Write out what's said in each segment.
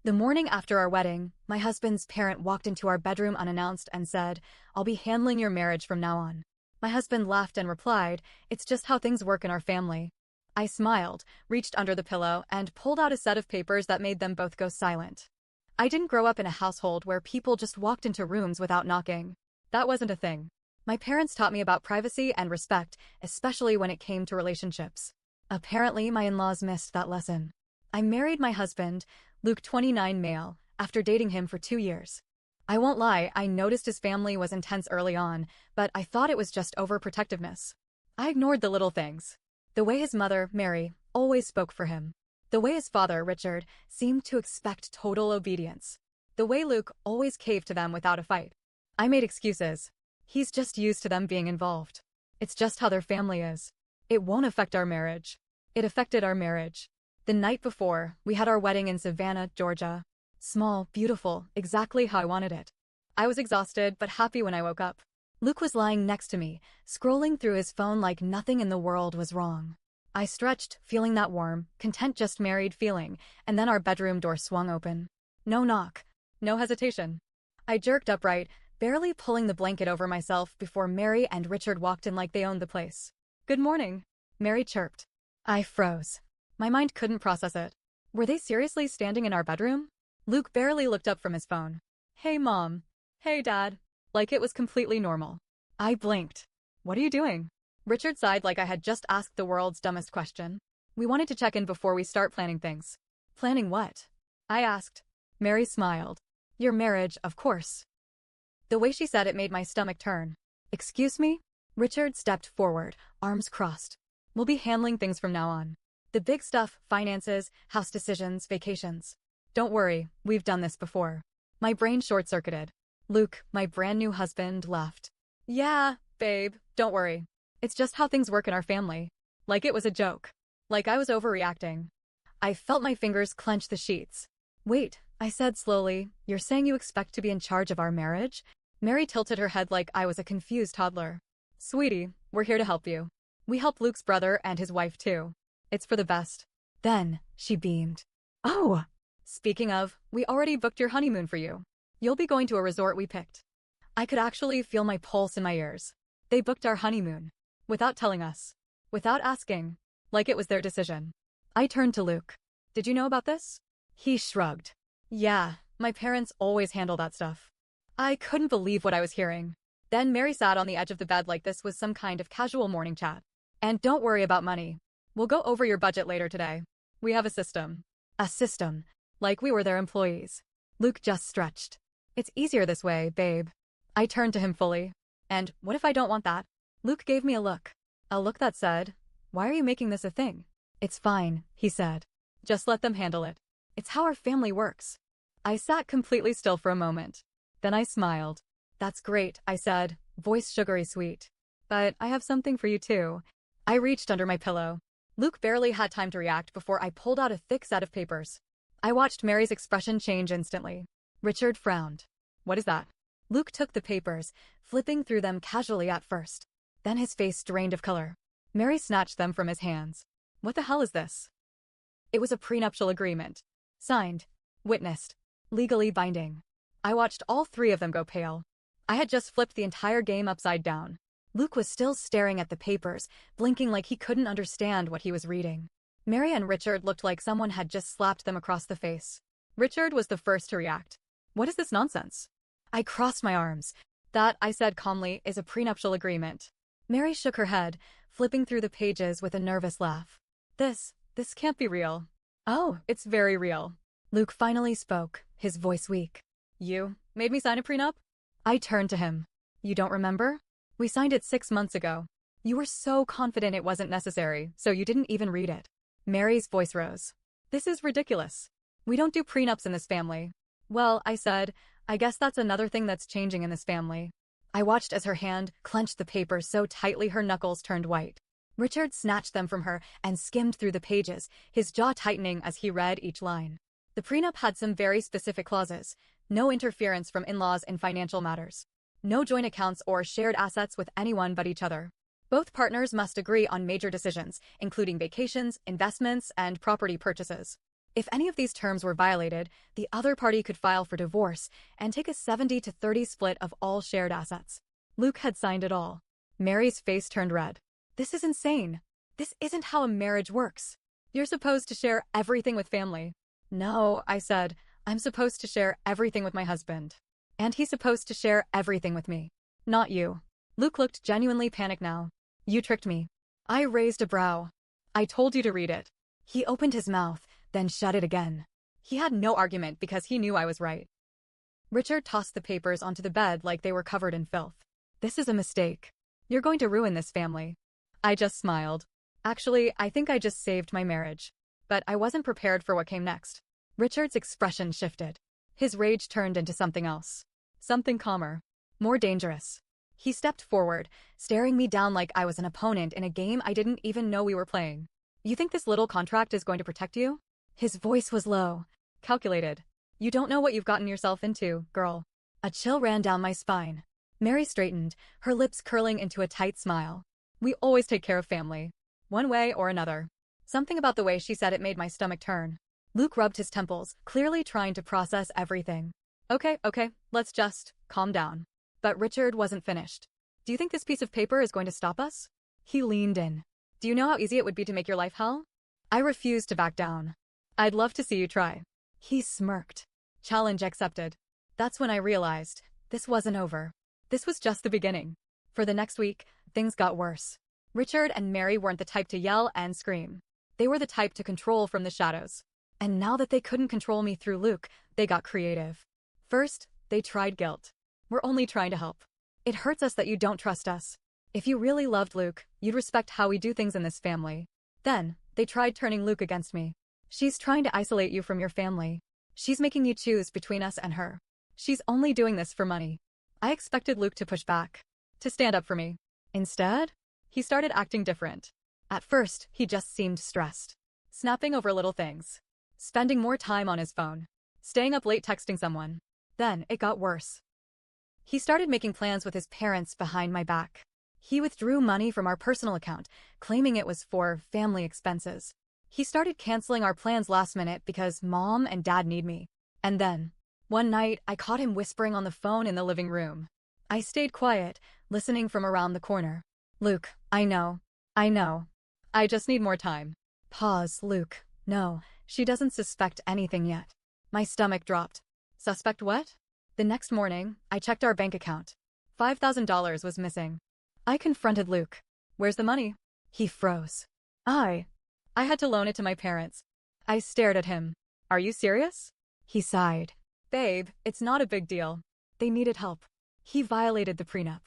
The morning after our wedding, my husband's parent walked into our bedroom unannounced and said, "I'll be handling your marriage from now on." My husband laughed and replied, "It's just how things work in our family." I smiled, reached under the pillow, and pulled out a set of papers that made them both go silent. I didn't grow up in a household where people just walked into rooms without knocking. That wasn't a thing. My parents taught me about privacy and respect, especially when it came to relationships. Apparently, my in-laws missed that lesson. I married my husband, Luke 29 male, after dating him for 2 years. I won't lie, I noticed his family was intense early on, but I thought it was just overprotectiveness. I ignored the little things. The way his mother, Mary, always spoke for him. The way his father, Richard, seemed to expect total obedience. The way Luke always caved to them without a fight. I made excuses. He's just used to them being involved. It's just how their family is. It won't affect our marriage. It affected our marriage. The night before, we had our wedding in Savannah, Georgia. Small, beautiful, exactly how I wanted it. I was exhausted but happy when I woke up. Luke was lying next to me, scrolling through his phone like nothing in the world was wrong. I stretched, feeling that warm, content just married feeling, and then our bedroom door swung open. No knock. No hesitation. I jerked upright, barely pulling the blanket over myself before Mary and Richard walked in like they owned the place. "Good morning," Mary chirped. I froze. My mind couldn't process it. Were they seriously standing in our bedroom? Luke barely looked up from his phone. "Hey, Mom." "Hey, Dad." Like it was completely normal. I blinked. "What are you doing?" Richard sighed like I had just asked the world's dumbest question. "We wanted to check in before we start planning things." "Planning what?" I asked. Mary smiled. "Your marriage, of course." The way she said it made my stomach turn. "Excuse me?" Richard stepped forward, arms crossed. "We'll be handling things from now on. The big stuff, finances, house decisions, vacations. Don't worry, we've done this before." My brain short-circuited. Luke, my brand new husband, laughed. "Yeah, babe, don't worry. It's just how things work in our family." Like it was a joke. Like I was overreacting. I felt my fingers clench the sheets. "Wait," I said slowly, "you're saying you expect to be in charge of our marriage?" Mary tilted her head like I was a confused toddler. "Sweetie, we're here to help you. We help Luke's brother and his wife too. It's for the best." Then, she beamed. "Oh! Speaking of, we already booked your honeymoon for you. You'll be going to a resort we picked." I could actually feel my pulse in my ears. They booked our honeymoon. Without telling us. Without asking. Like it was their decision. I turned to Luke. "Did you know about this?" He shrugged. "Yeah, my parents always handle that stuff." I couldn't believe what I was hearing. Then Mary sat on the edge of the bed like this was some kind of casual morning chat. "And don't worry about money. We'll go over your budget later today. We have a system." A system. Like we were their employees. Luke just stretched. "It's easier this way, babe." I turned to him fully. "And what if I don't want that?" Luke gave me a look. A look that said, "Why are you making this a thing?" "It's fine," he said. "Just let them handle it. It's how our family works." I sat completely still for a moment. Then I smiled. "That's great," I said, voice sugary sweet. "But I have something for you too." I reached under my pillow. Luke barely had time to react before I pulled out a thick set of papers. I watched Mary's expression change instantly. Richard frowned. "What is that?" Luke took the papers, flipping through them casually at first. Then his face drained of color. Mary snatched them from his hands. "What the hell is this?" It was a prenuptial agreement. Signed. Witnessed. Legally binding. I watched all three of them go pale. I had just flipped the entire game upside down. Luke was still staring at the papers, blinking like he couldn't understand what he was reading. Mary and Richard looked like someone had just slapped them across the face. Richard was the first to react. "What is this nonsense?" I crossed my arms. "That," I said calmly, "is a prenuptial agreement." Mary shook her head, flipping through the pages with a nervous laugh. This can't be real." "Oh, it's very real." Luke finally spoke, his voice weak. "You made me sign a prenup?" I turned to him. "You don't remember? We signed it 6 months ago. You were so confident it wasn't necessary, so you didn't even read it." Mary's voice rose. "This is ridiculous. We don't do prenups in this family." "Well," I said, "I guess that's another thing that's changing in this family." I watched as her hand clenched the paper so tightly her knuckles turned white. Richard snatched them from her and skimmed through the pages, his jaw tightening as he read each line. The prenup had some very specific clauses. No interference from in-laws in financial matters. No joint accounts or shared assets with anyone but each other. Both partners must agree on major decisions, including vacations, investments, and property purchases. If any of these terms were violated, the other party could file for divorce and take a 70-30 split of all shared assets. Luke had signed it all. Mary's face turned red. This is insane. This isn't how a marriage works. You're supposed to share everything with family. No, I said. I'm supposed to share everything with my husband. And he's supposed to share everything with me. Not you. Luke looked genuinely panicked now. You tricked me. I raised a brow. I told you to read it. He opened his mouth, then shut it again. He had no argument because he knew I was right. Richard tossed the papers onto the bed like they were covered in filth. This is a mistake. You're going to ruin this family. I just smiled. Actually, I think I just saved my marriage. But I wasn't prepared for what came next. Richard's expression shifted. His rage turned into something else. Something calmer. More dangerous. He stepped forward, staring me down like I was an opponent in a game I didn't even know we were playing. You think this little contract is going to protect you? His voice was low, calculated. You don't know what you've gotten yourself into, girl. A chill ran down my spine. Mary straightened, her lips curling into a tight smile. We always take care of family. One way or another. Something about the way she said it made my stomach turn. Luke rubbed his temples, clearly trying to process everything. Okay, let's just calm down. But Richard wasn't finished. Do you think this piece of paper is going to stop us? He leaned in. Do you know how easy it would be to make your life hell? I refused to back down. I'd love to see you try. He smirked. Challenge accepted. That's when I realized this wasn't over. This was just the beginning. For the next week, things got worse. Richard and Mary weren't the type to yell and scream. They were the type to control from the shadows. And now that they couldn't control me through Luke, they got creative. First, they tried guilt. We're only trying to help. It hurts us that you don't trust us. If you really loved Luke, you'd respect how we do things in this family. Then, they tried turning Luke against me. She's trying to isolate you from your family. She's making you choose between us and her. She's only doing this for money. I expected Luke to push back, to stand up for me. Instead, he started acting different. At first, he just seemed stressed. Snapping over little things. Spending more time on his phone. Staying up late texting someone. Then, it got worse. He started making plans with his parents behind my back. He withdrew money from our personal account, claiming it was for family expenses. He started canceling our plans last minute because Mom and Dad need me. And then, one night, I caught him whispering on the phone in the living room. I stayed quiet, listening from around the corner. Luke, I know. I just need more time. Pause, Luke. No, she doesn't suspect anything yet. My stomach dropped. Suspect what? The next morning, I checked our bank account. $5,000 was missing. I confronted Luke. Where's the money? He froze. I had to loan it to my parents. I stared at him. Are you serious? He sighed. Babe, it's not a big deal. They needed help. He violated the prenup.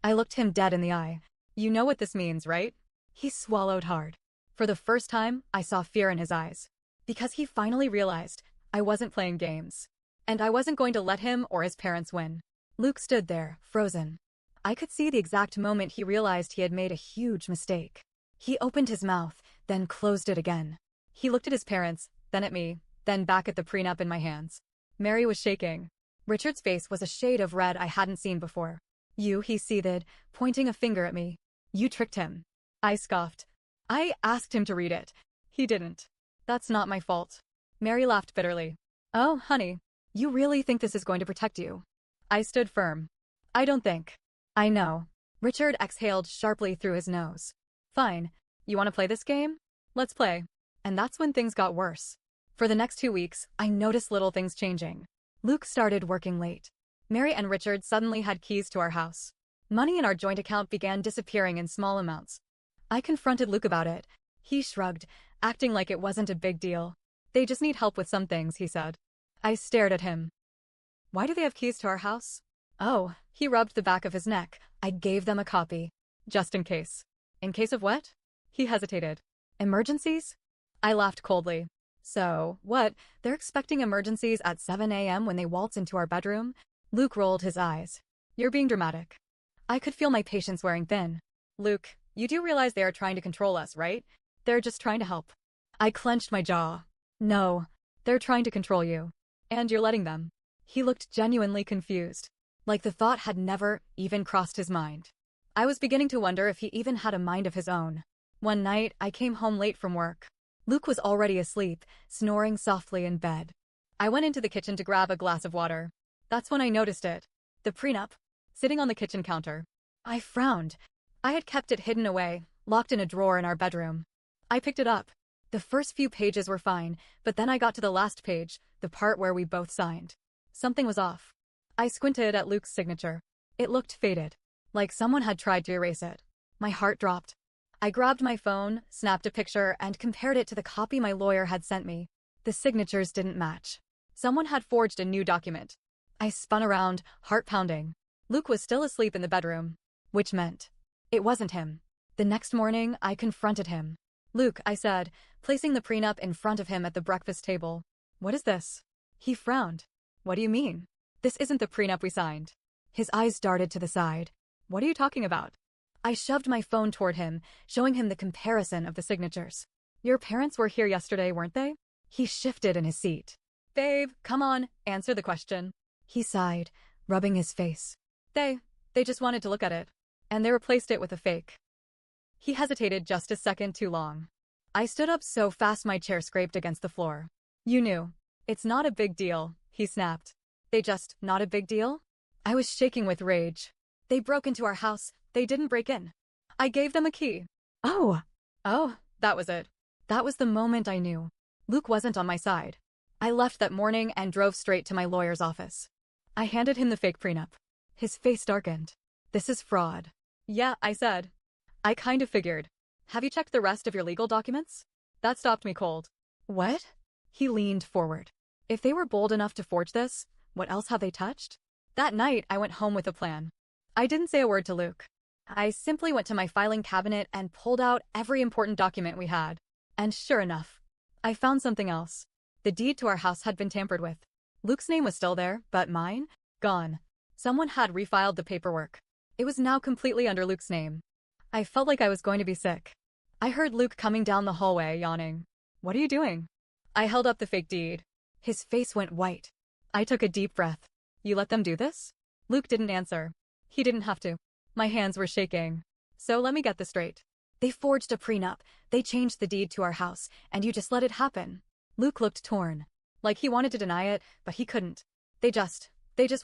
I looked him dead in the eye. You know what this means, right? He swallowed hard. For the first time, I saw fear in his eyes. Because he finally realized I wasn't playing games. And I wasn't going to let him or his parents win. Luke stood there, frozen. I could see the exact moment he realized he had made a huge mistake. He opened his mouth, then closed it again. He looked at his parents, then at me, then back at the prenup in my hands. Mary was shaking. Richard's face was a shade of red I hadn't seen before. You, he seethed, pointing a finger at me. You tricked him. I scoffed. I asked him to read it. He didn't. That's not my fault. Mary laughed bitterly. Oh, honey, you really think this is going to protect you? I stood firm. I don't think. I know. Richard exhaled sharply through his nose. Fine. You want to play this game? Let's play. And that's when things got worse. For the next 2 weeks, I noticed little things changing. Luke started working late. Mary and Richard suddenly had keys to our house. Money in our joint account began disappearing in small amounts. I confronted Luke about it. He shrugged, acting like it wasn't a big deal. They just need help with some things, he said. I stared at him. Why do they have keys to our house? Oh, he rubbed the back of his neck. I gave them a copy. Just in case. In case of what? He hesitated. Emergencies? I laughed coldly. So, what? They're expecting emergencies at 7 a.m. when they waltz into our bedroom? Luke rolled his eyes. You're being dramatic. I could feel my patience wearing thin. Luke, you do realize they are trying to control us, right? They're just trying to help. I clenched my jaw. No, they're trying to control you. And you're letting them. He looked genuinely confused. Like the thought had never even crossed his mind. I was beginning to wonder if he even had a mind of his own. One night, I came home late from work. Luke was already asleep, snoring softly in bed. I went into the kitchen to grab a glass of water. That's when I noticed it. The prenup, sitting on the kitchen counter. I frowned. I had kept it hidden away, locked in a drawer in our bedroom. I picked it up. The first few pages were fine, but then I got to the last page, the part where we both signed. Something was off. I squinted at Luke's signature. It looked faded, like someone had tried to erase it. My heart dropped. I grabbed my phone, snapped a picture, and compared it to the copy my lawyer had sent me. The signatures didn't match. Someone had forged a new document. I spun around, heart pounding. Luke was still asleep in the bedroom, which meant it wasn't him. The next morning, I confronted him. "Luke," I said, placing the prenup in front of him at the breakfast table. "What is this?" He frowned. "What do you mean? This isn't the prenup we signed." His eyes darted to the side. "What are you talking about?" I shoved my phone toward him, showing him the comparison of the signatures. "Your parents were here yesterday, weren't they?" He shifted in his seat. "Babe, come on, answer the question." He sighed, rubbing his face. They just wanted to look at it. And they replaced it with a fake." He hesitated just a second too long. I stood up so fast my chair scraped against the floor. "You knew. It's not a big deal," he snapped. Not a big deal?" I was shaking with rage. "They broke into our house. They didn't break in. I gave them a key." Oh, that was it. That was the moment I knew. Luke wasn't on my side. I left that morning and drove straight to my lawyer's office. I handed him the fake prenup. His face darkened. "This is fraud." "Yeah," I said. "I kind of figured. Have you checked the rest of your legal documents?" That stopped me cold. "What?" He leaned forward. "If they were bold enough to forge this, what else have they touched?" That night, I went home with a plan. I didn't say a word to Luke. I simply went to my filing cabinet and pulled out every important document we had. And sure enough, I found something else. The deed to our house had been tampered with. Luke's name was still there, but mine? Gone. Someone had refiled the paperwork. It was now completely under Luke's name. I felt like I was going to be sick. I heard Luke coming down the hallway, yawning. "What are you doing?" I held up the fake deed. His face went white. I took a deep breath. "You let them do this?" Luke didn't answer. He didn't have to. My hands were shaking. "So let me get this straight. They forged a prenup, they changed the deed to our house, and you just let it happen." Luke looked torn. Like he wanted to deny it, but he couldn't. They just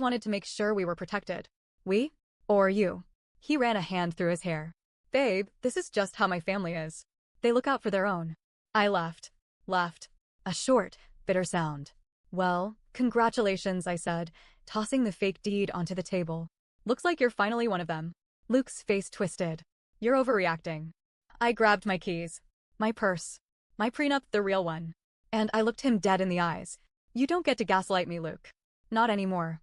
wanted to make sure we were protected. "We? Or you?" He ran a hand through his hair. "Babe, this is just how my family is. They look out for their own." I laughed. A short, bitter sound. "Well, congratulations," I said, tossing the fake deed onto the table. "Looks like you're finally one of them." Luke's face twisted. "You're overreacting." I grabbed my keys. My purse. My prenup, the real one. And I looked him dead in the eyes. "You don't get to gaslight me, Luke. Not anymore."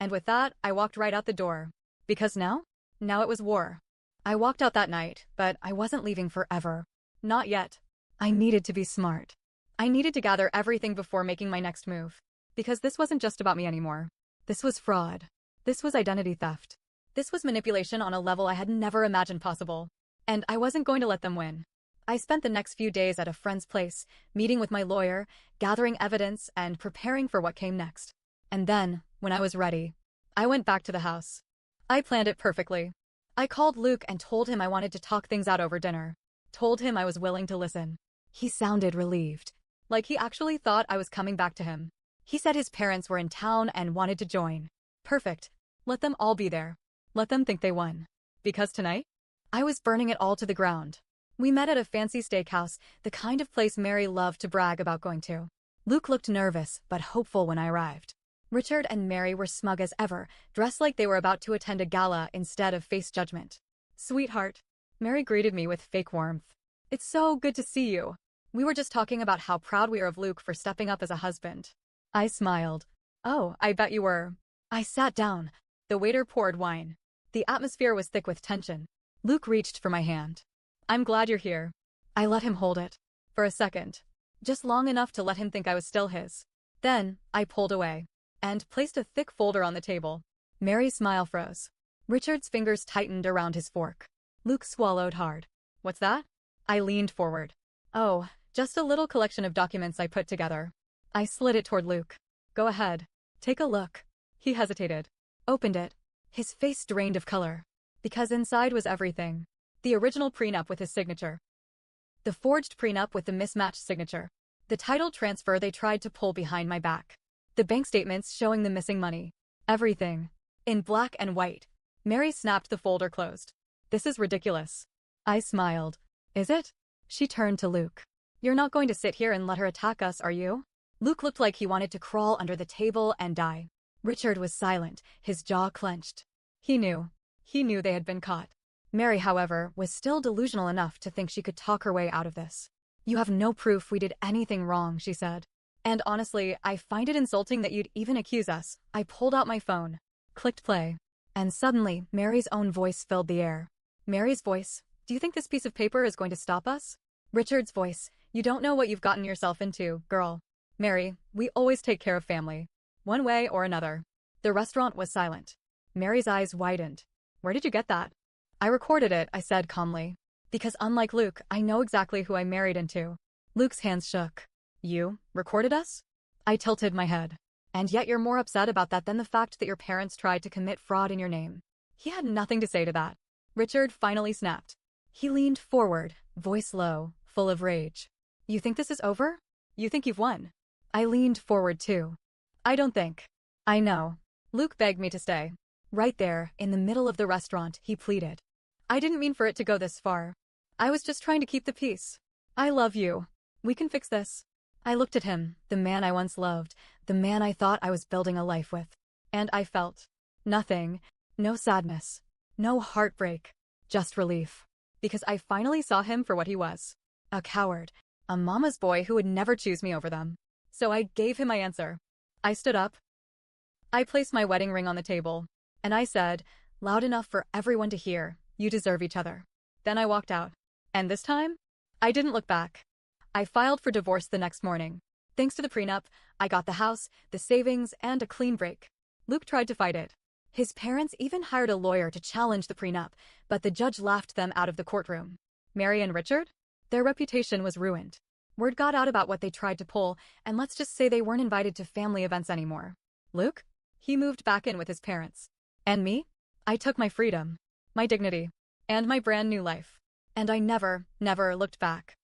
And with that, I walked right out the door. Because now it was war. I walked out that night, but I wasn't leaving forever. Not yet. I needed to be smart. I needed to gather everything before making my next move. Because this wasn't just about me anymore. This was fraud. This was identity theft. This was manipulation on a level I had never imagined possible. And I wasn't going to let them win. I spent the next few days at a friend's place, meeting with my lawyer, gathering evidence, and preparing for what came next. And then, when I was ready, I went back to the house. I planned it perfectly. I called Luke and told him I wanted to talk things out over dinner. Told him I was willing to listen. He sounded relieved. Like he actually thought I was coming back to him. He said his parents were in town and wanted to join. Perfect. Let them all be there. Let them think they won. Because tonight, I was burning it all to the ground. We met at a fancy steakhouse, the kind of place Mary loved to brag about going to. Luke looked nervous, but hopeful when I arrived. Richard and Mary were smug as ever, dressed like they were about to attend a gala instead of face judgment. "Sweetheart." Mary greeted me with fake warmth. "It's so good to see you. We were just talking about how proud we are of Luke for stepping up as a husband." I smiled. "Oh, I bet you were." I sat down. The waiter poured wine. The atmosphere was thick with tension. Luke reached for my hand. "I'm glad you're here." I let him hold it. For a second. Just long enough to let him think I was still his. Then, I pulled away. And placed a thick folder on the table. Mary's smile froze. Richard's fingers tightened around his fork. Luke swallowed hard. "What's that?" I leaned forward. "Oh, just a little collection of documents I put together." I slid it toward Luke. "Go ahead. Take a look." He hesitated. Opened it. His face drained of color. Because inside was everything. The original prenup with his signature. The forged prenup with the mismatched signature. The title transfer they tried to pull behind my back. The bank statements showing the missing money. Everything. In black and white. Mary snapped the folder closed. This is ridiculous. I smiled. Is it? She turned to Luke. You're not going to sit here and let her attack us, are you? Luke looked like he wanted to crawl under the table and die. Richard was silent, his jaw clenched. He knew. He knew they had been caught. Mary, however, was still delusional enough to think she could talk her way out of this. You have no proof we did anything wrong, she said. And honestly, I find it insulting that you'd even accuse us. I pulled out my phone. Clicked play. And suddenly, Mary's own voice filled the air. Mary's voice. Do you think this piece of paper is going to stop us? Richard's voice. You don't know what you've gotten yourself into, girl. Mary, we always take care of family. One way or another. The restaurant was silent. Mary's eyes widened. Where did you get that? I recorded it, I said calmly. Because unlike Luke, I know exactly who I married into. Luke's hands shook. You recorded us? I tilted my head. And yet you're more upset about that than the fact that your parents tried to commit fraud in your name. He had nothing to say to that. Richard finally snapped. He leaned forward, voice low, full of rage. You think this is over? You think you've won? I leaned forward too. I don't think. I know. Luke begged me to stay. Right there, in the middle of the restaurant, he pleaded. I didn't mean for it to go this far. I was just trying to keep the peace. I love you. We can fix this. I looked at him, the man I once loved, the man I thought I was building a life with. And I felt nothing, no sadness, no heartbreak, just relief. Because I finally saw him for what he was. A coward, a mama's boy who would never choose me over them. So I gave him my answer. I stood up. I placed my wedding ring on the table. And I said, loud enough for everyone to hear, you deserve each other. Then I walked out. And this time, I didn't look back. I filed for divorce the next morning. Thanks to the prenup, I got the house, the savings, and a clean break. Luke tried to fight it. His parents even hired a lawyer to challenge the prenup, but the judge laughed them out of the courtroom. Mary and Richard? Their reputation was ruined. Word got out about what they tried to pull, and let's just say they weren't invited to family events anymore. Luke? He moved back in with his parents. And me? I took my freedom, my dignity, and my brand new life. And I never, never looked back.